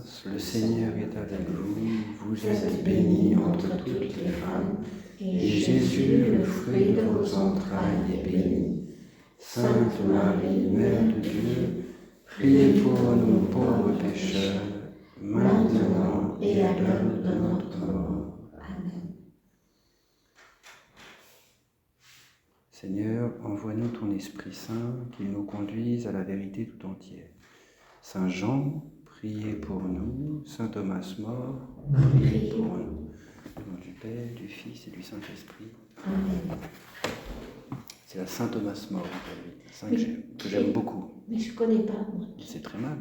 grâce, le Seigneur est avec vous, vous êtes bénie entre toutes les femmes, et Jésus, le fruit de vos entrailles, est béni. Sainte Marie, Mère de Dieu, priez pour nous pauvres pécheurs, maintenant et à l'heure de notre mort. Amen. Seigneur, envoie-nous ton Esprit Saint, qu'il nous conduise à la vérité tout entière. Saint Jean, priez pour nous. Saint Thomas More, priez pour nous. Au nom du Père, du Fils et du Saint-Esprit. Amen. C'est la Saint Thomas More, saint que j'aime beaucoup. Mais je ne connais pas, moi. C'est très mal.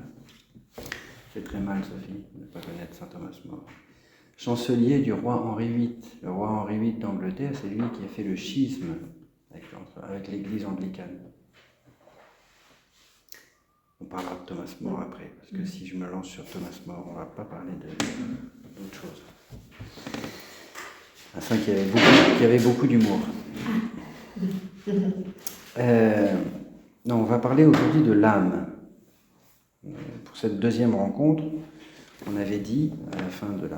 C'est très mal, Sophie, de ne pas connaître Saint Thomas More. Chancelier du roi Henri VIII. Le roi Henri VIII d'Angleterre, c'est lui qui a fait le schisme avec l'église anglicane. On parlera de Thomas More après, parce que si je me lance sur Thomas More, on ne va pas parler d'autre chose. Un saint qui avait beaucoup d'humour. Non, on va parler aujourd'hui de l'âme. Pour cette deuxième rencontre, on avait dit, à la fin de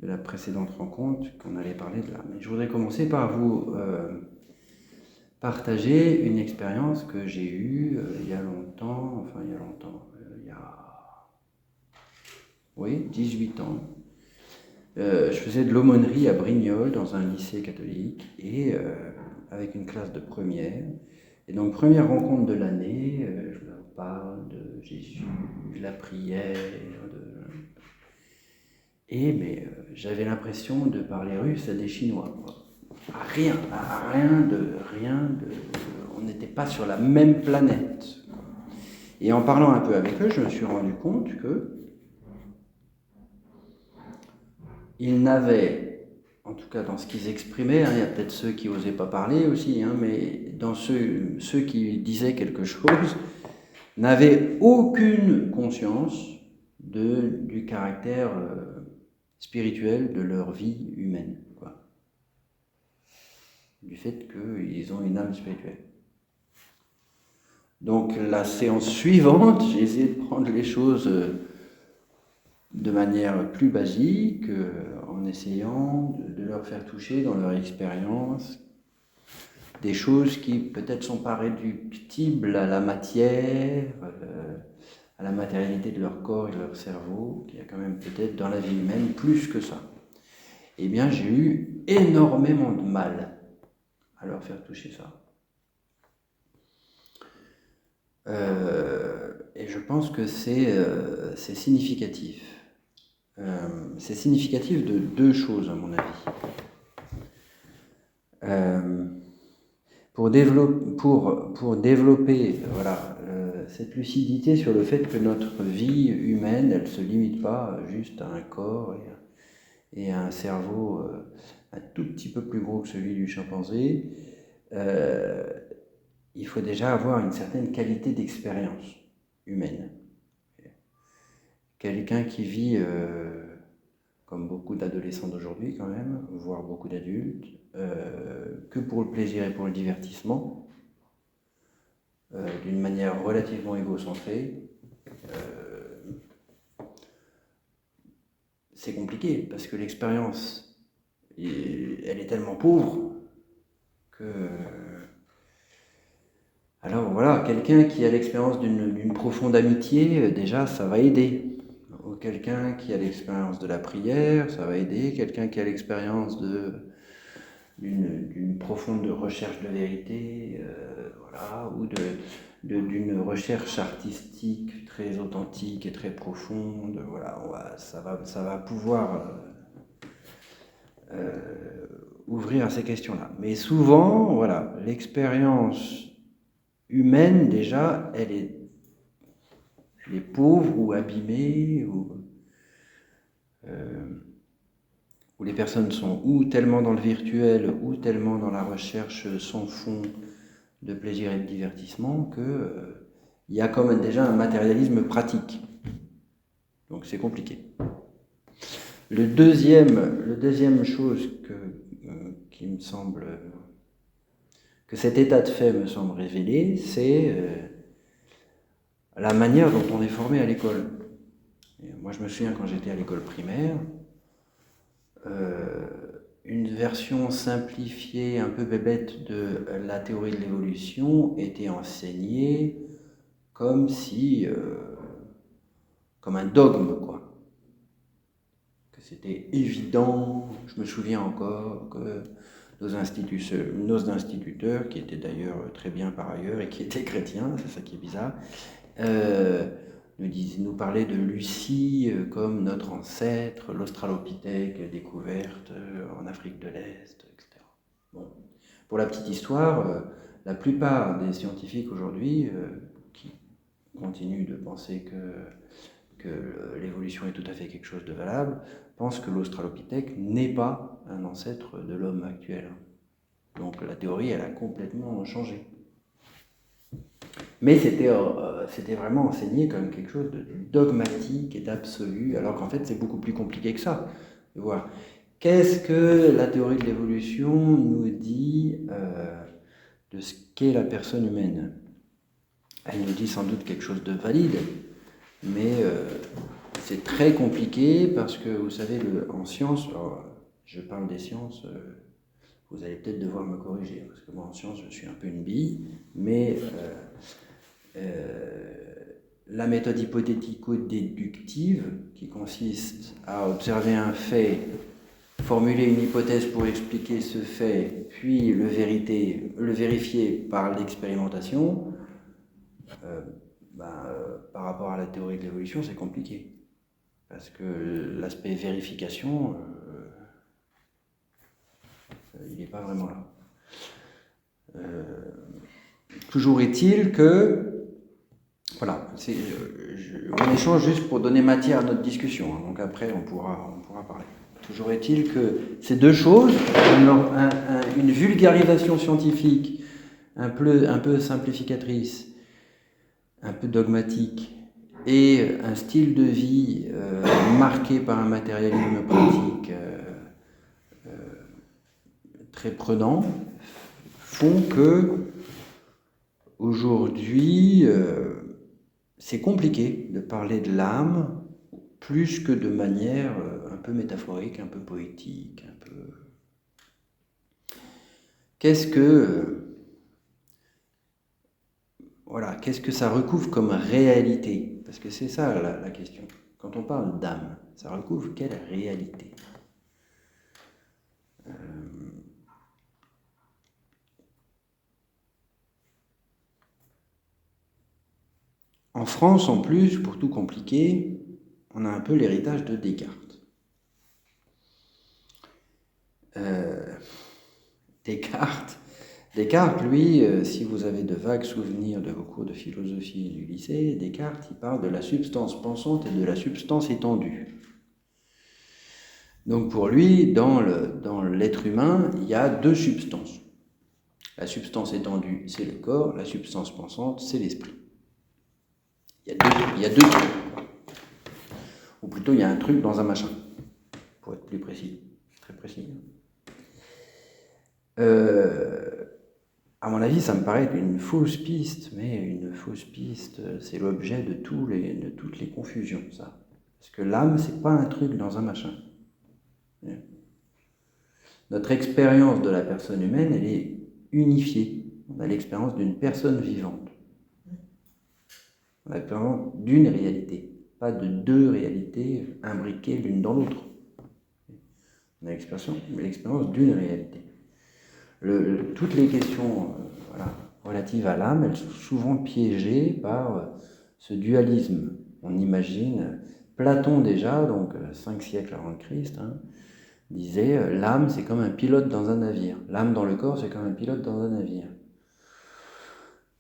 la précédente rencontre, qu'on allait parler de l'âme. Et je voudrais commencer par vous partager une expérience que j'ai eue il y a 18 ans. Je faisais de l'aumônerie à Brignoles, dans un lycée catholique, et avec une classe de première. Et donc, première rencontre de l'année, je leur parle de Jésus, de la prière, mais j'avais l'impression de parler russe à des Chinois, quoi. On n'était pas sur la même planète. Et en parlant un peu avec eux, je me suis rendu compte que ils n'avaient, en tout cas dans ce qu'ils exprimaient, il y a peut-être ceux qui n'osaient pas parler aussi, mais dans ceux qui disaient quelque chose, n'avaient aucune conscience du caractère spirituel de leur vie humaine, quoi. Du fait qu'ils ont une âme spirituelle. Donc la séance suivante, j'ai essayé de prendre les choses de manière plus basique, en essayant de leur faire toucher dans leur expérience des choses qui peut-être sont pas réductibles à la matière, à la matérialité de leur corps et de leur cerveau, qu'il y a quand même peut-être dans la vie humaine plus que ça. Eh bien, j'ai eu énormément de mal à leur faire toucher ça. Et je pense que c'est significatif. C'est significatif de deux choses, à mon avis. Pour développer cette lucidité sur le fait que notre vie humaine, elle ne se limite pas juste à un corps et à un cerveau un tout petit peu plus gros que celui du chimpanzé, il faut déjà avoir une certaine qualité d'expérience humaine. Quelqu'un qui vit, comme beaucoup d'adolescents d'aujourd'hui quand même, voire beaucoup d'adultes, que pour le plaisir et pour le divertissement, d'une manière relativement égocentrée, c'est compliqué, parce que l'expérience, elle est tellement pauvre que... Alors voilà, quelqu'un qui a l'expérience d'une profonde amitié, déjà ça va aider. Ou quelqu'un qui a l'expérience de la prière, ça va aider. Quelqu'un qui a l'expérience d'une profonde recherche de vérité, ou d'une recherche artistique très authentique et très profonde, ça va pouvoir ouvrir à ces questions-là. Mais souvent, l'expérience humaine, déjà, elle est pauvre ou abîmée, où les personnes sont ou tellement dans le virtuel ou tellement dans la recherche sans fond de plaisir et de divertissement qu'il y a quand même déjà un matérialisme pratique. Donc c'est compliqué. Le deuxième chose qui me semble... que cet état de fait me semble révéler, c'est la manière dont on est formé à l'école. Et moi, je me souviens quand j'étais à l'école primaire, une version simplifiée, un peu bébête de la théorie de l'évolution était enseignée comme si, comme un dogme, quoi. Que c'était évident. Je me souviens encore que nos instituteurs, qui étaient d'ailleurs très bien par ailleurs et qui étaient chrétiens, c'est ça qui est bizarre, nous parlaient de Lucie comme notre ancêtre, l'Australopithèque découverte en Afrique de l'Est, etc. Bon. Pour la petite histoire, la plupart des scientifiques aujourd'hui qui continuent de penser que l'évolution est tout à fait quelque chose de valable, pensent que l'Australopithèque n'est pas un ancêtre de l'homme actuel. Donc la théorie, elle a complètement changé. Mais c'était vraiment enseigné comme quelque chose de dogmatique et d'absolu, alors qu'en fait c'est beaucoup plus compliqué que ça. De voir qu'est-ce que la théorie de l'évolution nous dit de ce qu'est la personne humaine. Elle nous dit sans doute quelque chose de valide, mais c'est très compliqué parce que, vous savez, en sciences, alors, je parle des sciences, vous allez peut-être devoir me corriger, parce que moi en sciences je suis un peu une bille, mais la méthode hypothético-déductive, qui consiste à observer un fait, formuler une hypothèse pour expliquer ce fait, puis le vérifier par l'expérimentation, par rapport à la théorie de l'évolution, c'est compliqué. Parce que l'aspect vérification, il n'est pas vraiment là. Toujours est-il que, voilà, on échange juste pour donner matière à notre discussion, hein, donc après on pourra parler. Toujours est-il que ces deux choses, une vulgarisation scientifique un peu simplificatrice, un peu dogmatique, et un style de vie marqué par un matérialisme pratique très prenant, font que aujourd'hui c'est compliqué de parler de l'âme plus que de manière un peu métaphorique, un peu poétique, un peu... Qu'est-ce que ça recouvre comme réalité? Parce que c'est ça la question. Quand on parle d'âme, ça recouvre quelle réalité? En France, en plus, pour tout compliquer, on a un peu l'héritage de Descartes. Descartes, lui, si vous avez de vagues souvenirs de vos cours de philosophie du lycée, Descartes, il parle de la substance pensante et de la substance étendue. Donc pour lui, dans l'être humain, il y a deux substances. La substance étendue, c'est le corps, la substance pensante, c'est l'esprit. Il y a deux trucs. Ou plutôt, il y a un truc dans un machin, pour être plus précis. Très précis. À mon avis, ça me paraît être une fausse piste, mais une fausse piste, c'est l'objet de toutes les confusions, ça. Parce que l'âme, c'est pas un truc dans un machin. Notre expérience de la personne humaine, elle est unifiée. On a l'expérience d'une personne vivante. On a l'expérience d'une réalité, pas de deux réalités imbriquées l'une dans l'autre. On a l'expérience d'une réalité. Toutes les questions relatives à l'âme, elles sont souvent piégées par ce dualisme. On imagine, Platon déjà, donc 5 siècles avant le Christ, disait l'âme c'est comme un pilote dans un navire. L'âme dans le corps c'est comme un pilote dans un navire.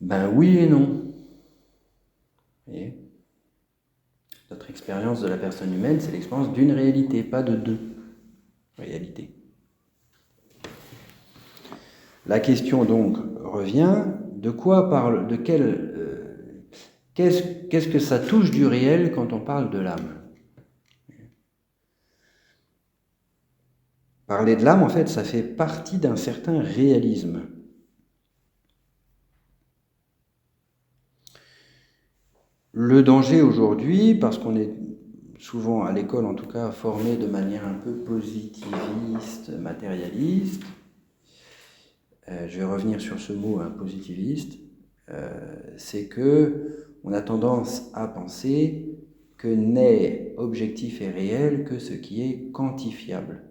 Ben oui et non. Et notre expérience de la personne humaine, c'est l'expérience d'une réalité, pas de deux réalités. La question donc revient, de quoi parle, de quel, qu'est-ce que ça touche du réel quand on parle de l'âme? Parler de l'âme, en fait, ça fait partie d'un certain réalisme. Le danger aujourd'hui, parce qu'on est souvent à l'école en tout cas, formés de manière un peu positiviste, matérialiste. Je vais revenir sur ce mot, hein, positiviste. C'est que on a tendance à penser que n'est objectif et réel que ce qui est quantifiable.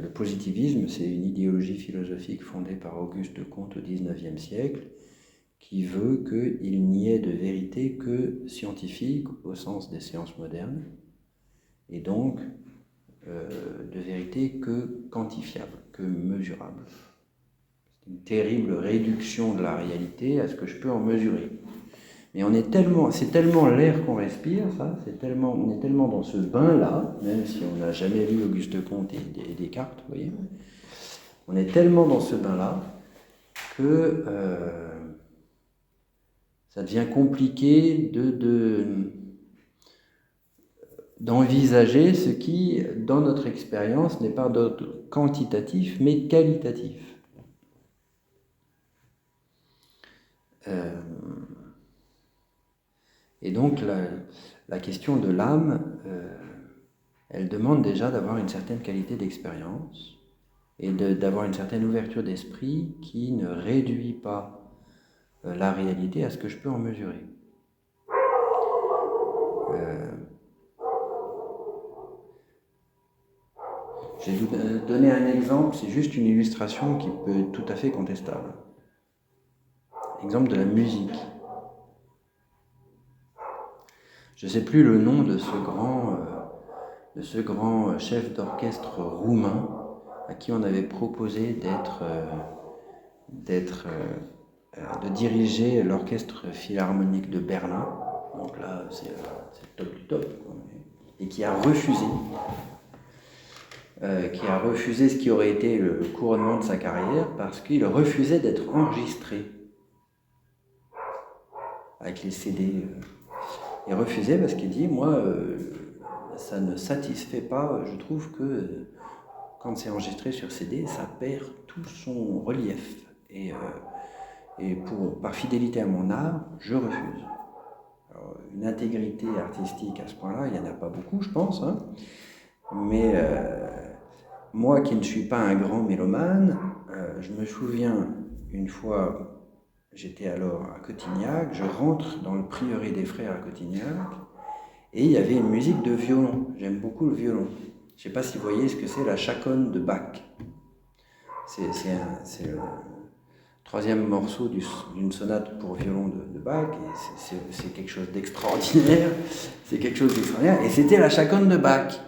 Le positivisme, c'est une idéologie philosophique fondée par Auguste Comte au XIXe siècle, qui veut qu'il n'y ait de vérité que scientifique au sens des sciences modernes, et donc de vérité que quantifiable, que mesurable. C'est une terrible réduction de la réalité à ce que je peux en mesurer. Mais c'est tellement l'air qu'on respire, ça, on est tellement dans ce bain-là, même si on n'a jamais lu Auguste Comte et Descartes, vous voyez, on est tellement dans ce bain-là que ça devient compliqué d'envisager ce qui, dans notre expérience, n'est pas d'ordre quantitatif, mais qualitatif. Et donc, la question de l'âme, elle demande déjà d'avoir une certaine qualité d'expérience et d'avoir une certaine ouverture d'esprit qui ne réduit pas la réalité à ce que je peux en mesurer. Je vais vous donner un exemple, c'est juste une illustration qui peut être tout à fait contestable. Exemple de la musique. Je ne sais plus le nom de ce grand chef d'orchestre roumain à qui on avait proposé de diriger l'orchestre philharmonique de Berlin. Donc là, c'est le top du top. Et qui a refusé ce qui aurait été le couronnement de sa carrière parce qu'il refusait d'être enregistré avec les CD. Il refusait parce qu'il dit, moi, ça ne satisfait pas, je trouve que quand c'est enregistré sur CD, ça perd tout son relief. Et par fidélité à mon art, je refuse. Alors, une intégrité artistique à ce point-là, il n'y en a pas beaucoup, je pense, hein. Mais moi qui ne suis pas un grand mélomane, je me souviens une fois, j'étais alors à Cotignac, je rentre dans le prieuré des frères à Cotignac, et il y avait une musique de violon. J'aime beaucoup le violon. Je ne sais pas si vous voyez ce que c'est la chaconne de Bach. C'est le troisième morceau d'une sonate pour violon de Bach, et c'est quelque chose d'extraordinaire. C'est quelque chose d'extraordinaire, et c'était la chaconne de Bach.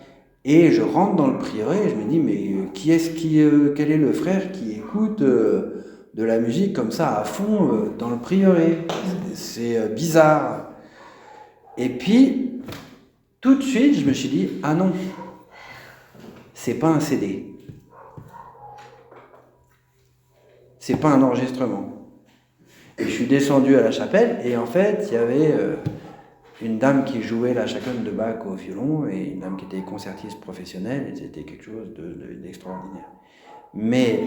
Et je rentre dans le prieuré et je me dis, mais quel est le frère qui écoute de la musique comme ça à fond dans le prieuré? C'est bizarre. Et puis, tout de suite, je me suis dit, ah non, c'est pas un CD. C'est pas un enregistrement. Et je suis descendu à la chapelle et en fait, il y avait une dame qui jouait la chaconne de Bach au violon et une dame qui était concertiste professionnelle, et c'était quelque chose d'extraordinaire. Mais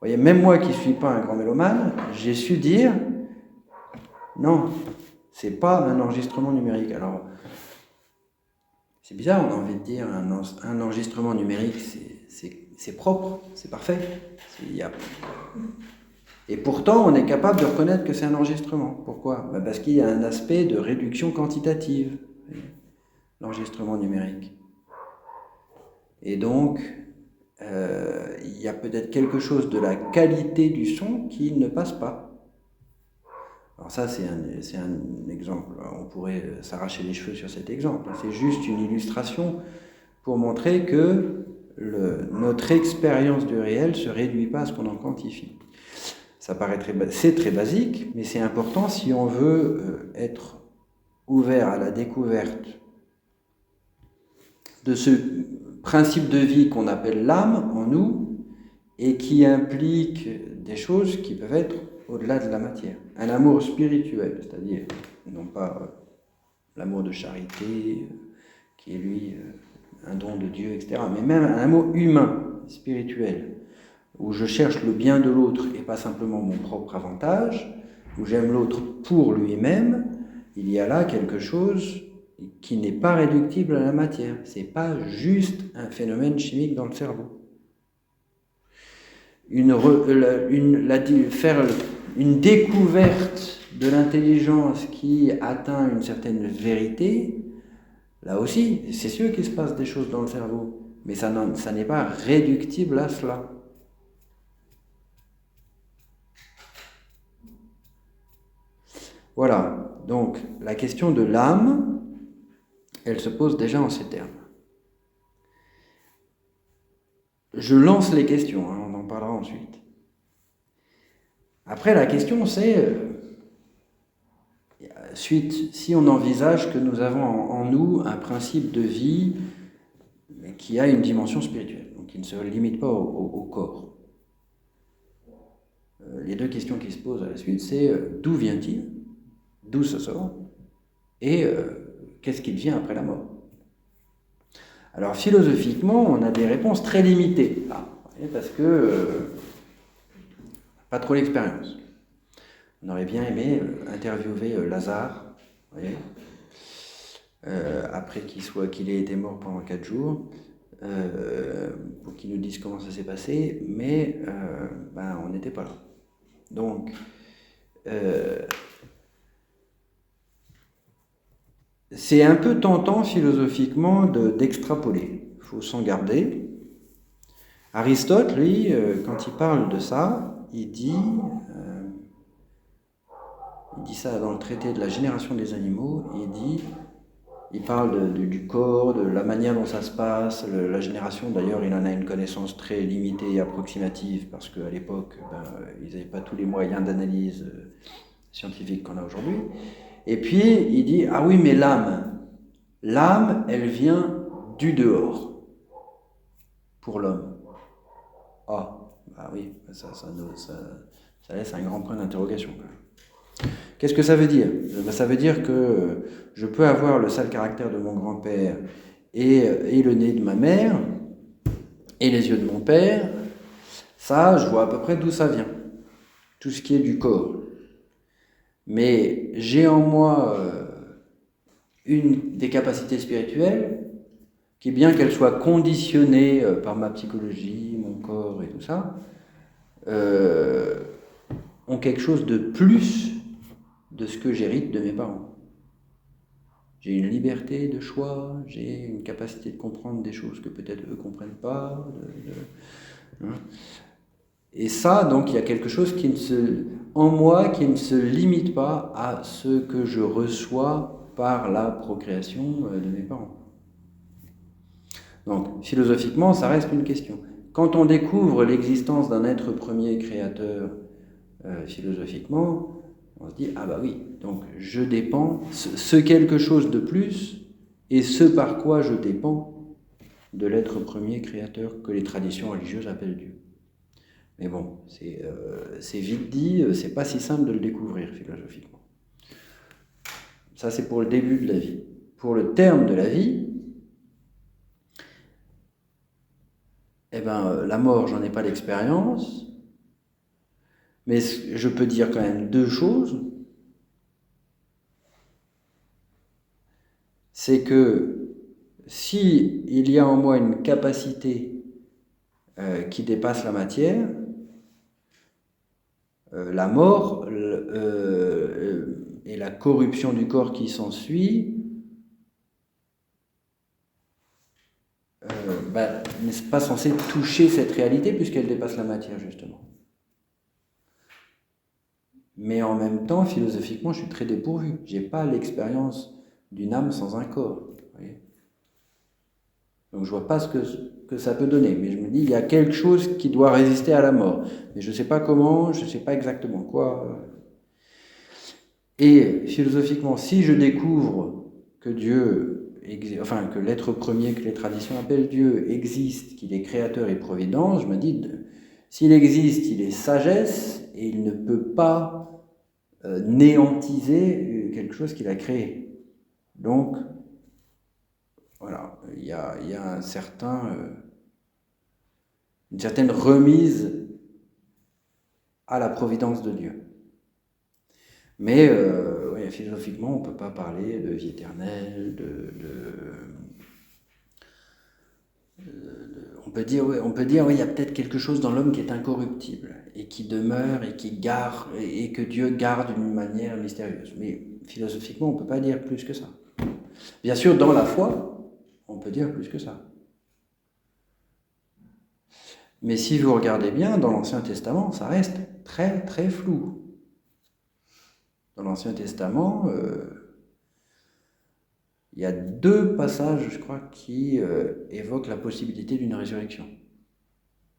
voyez, même moi qui ne suis pas un grand mélomane, j'ai su dire non, c'est pas un enregistrement numérique. Alors, c'est bizarre, on a envie de dire un enregistrement numérique, c'est propre, c'est parfait. Et pourtant, on est capable de reconnaître que c'est un enregistrement. Pourquoi ? Parce qu'il y a un aspect de réduction quantitative, l'enregistrement numérique. Et donc, il y a peut-être quelque chose de la qualité du son qui ne passe pas. Alors ça, c'est un exemple. On pourrait s'arracher les cheveux sur cet exemple. C'est juste une illustration pour montrer que notre expérience du réel ne se réduit pas à ce qu'on en quantifie. C'est très basique, mais c'est important si on veut être ouvert à la découverte de ce principe de vie qu'on appelle l'âme en nous et qui implique des choses qui peuvent être au-delà de la matière. Un amour spirituel, c'est-à-dire non pas l'amour de charité, qui est lui un don de Dieu, etc., mais même un amour humain, spirituel, où je cherche le bien de l'autre et pas simplement mon propre avantage, ou j'aime l'autre pour lui-même, il y a là quelque chose qui n'est pas réductible à la matière. Ce n'est pas juste un phénomène chimique dans le cerveau. Faire une découverte de l'intelligence qui atteint une certaine vérité, là aussi, c'est sûr qu'il se passe des choses dans le cerveau, mais ça n'est pas réductible à cela. Voilà, donc la question de l'âme, elle se pose déjà en ces termes. Je lance les questions, hein, on en parlera ensuite. Après, la question c'est, si on envisage que nous avons en nous un principe de vie qui a une dimension spirituelle, donc qui ne se limite pas au corps. Les deux questions qui se posent à la suite, c'est d'où vient-il, d'où ça sort, et qu'est-ce qui devient après la mort. Alors philosophiquement, on a des réponses très limitées, là, parce que pas trop l'expérience. On aurait bien aimé interviewer Lazare, vous voyez, après qu'il ait été mort pendant 4 jours, pour qu'il nous dise comment ça s'est passé, mais on n'était pas là. Donc, c'est un peu tentant philosophiquement d'extrapoler. Il faut s'en garder. Aristote, lui, quand il parle de ça, il dit ça dans le traité de la génération des animaux, il parle du corps, de la manière dont ça se passe, la génération, d'ailleurs, il en a une connaissance très limitée et approximative, parce qu'à l'époque, ils n'avaient pas tous les moyens d'analyse scientifique qu'on a aujourd'hui. Et puis, il dit, ah oui, mais l'âme, elle vient du dehors, pour l'homme. Ah, bah oui, ça laisse un grand point d'interrogation. Qu'est-ce que ça veut dire? Ça veut dire que je peux avoir le sale caractère de mon grand-père et le nez de ma mère et les yeux de mon père. Ça, je vois à peu près d'où ça vient. Tout ce qui est du corps. Mais j'ai en moi des capacités spirituelles qui, bien qu'elles soient conditionnées par ma psychologie, mon corps et tout ça, ont quelque chose de plus de ce que j'hérite de mes parents. J'ai une liberté de choix, j'ai une capacité de comprendre des choses que peut-être eux ne comprennent pas. Et ça, donc, il y a quelque chose en moi qui ne se limite pas à ce que je reçois par la procréation de mes parents. Donc, philosophiquement, ça reste une question. Quand on découvre l'existence d'un être premier créateur philosophiquement, on se dit, ah bah oui, donc je dépends, ce quelque chose de plus, et ce par quoi je dépends de l'être premier créateur que les traditions religieuses appellent Dieu. Mais bon, c'est vite dit, c'est pas si simple de le découvrir philosophiquement. Ça, c'est pour le début de la vie. Pour le terme de la vie, la mort, j'en ai pas l'expérience, mais je peux dire quand même deux choses. C'est que si il y a en moi une capacité qui dépasse la matière, la mort et la corruption du corps qui s'ensuit n'est pas censé toucher cette réalité puisqu'elle dépasse la matière, justement. Mais en même temps, philosophiquement, je suis très dépourvu. Je n'ai pas l'expérience d'une âme sans un corps. Vous voyez. Donc je ne vois pas ce que ça peut donner. Mais je me dis, il y a quelque chose qui doit résister à la mort. Mais je ne sais pas comment, je ne sais pas exactement quoi. Et philosophiquement, si je découvre que que l'être premier que les traditions appellent Dieu existe, qu'il est créateur et providence, je me dis, s'il existe, il est sagesse et il ne peut pas néantiser quelque chose qu'il a créé. Donc, voilà, il y a une certaine remise à la providence de Dieu. Mais ouais, philosophiquement, on ne peut pas parler de vie éternelle, on peut dire, ouais, il y a peut-être quelque chose dans l'homme qui est incorruptible et qui demeure et qui garde et que Dieu garde d'une manière mystérieuse. Mais philosophiquement, on ne peut pas dire plus que ça. Bien sûr, dans la foi, on peut dire plus que ça. Mais si vous regardez bien, dans l'Ancien Testament, ça reste très très flou. Dans l'Ancien Testament, il y a 2 passages, je crois, qui évoquent la possibilité d'une résurrection.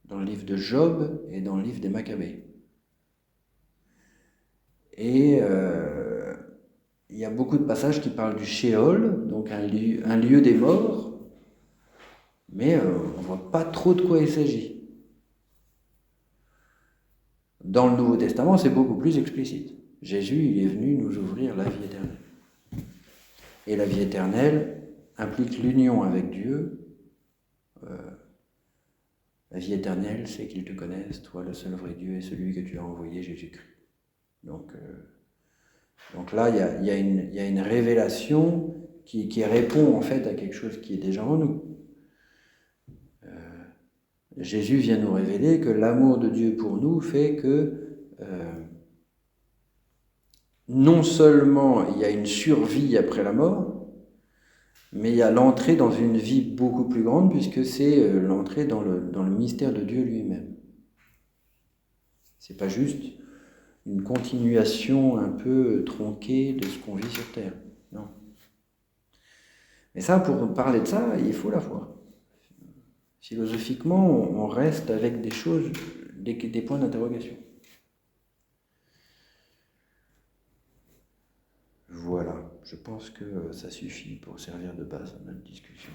Dans le livre de Job et dans le livre des Maccabées. Et il y a beaucoup de passages qui parlent du Sheol, donc un lieu des morts, mais on ne voit pas trop de quoi il s'agit. Dans le Nouveau Testament, c'est beaucoup plus explicite. Jésus, il est venu nous ouvrir la vie éternelle. Et la vie éternelle implique l'union avec Dieu. La vie éternelle, c'est qu'ils te connaissent, toi le seul vrai Dieu et celui que tu as envoyé, Jésus-Christ. Donc là, il y a une révélation qui répond en fait à quelque chose qui est déjà en nous. Jésus vient nous révéler que l'amour de Dieu pour nous fait que non seulement il y a une survie après la mort, mais il y a l'entrée dans une vie beaucoup plus grande, puisque c'est l'entrée dans le mystère de Dieu lui-même. C'est pas juste une continuation un peu tronquée de ce qu'on vit sur Terre. Non. Mais ça, pour parler de ça, il faut la foi. Philosophiquement, on reste avec des choses, des points d'interrogation. Voilà, je pense que ça suffit pour servir de base à notre discussion.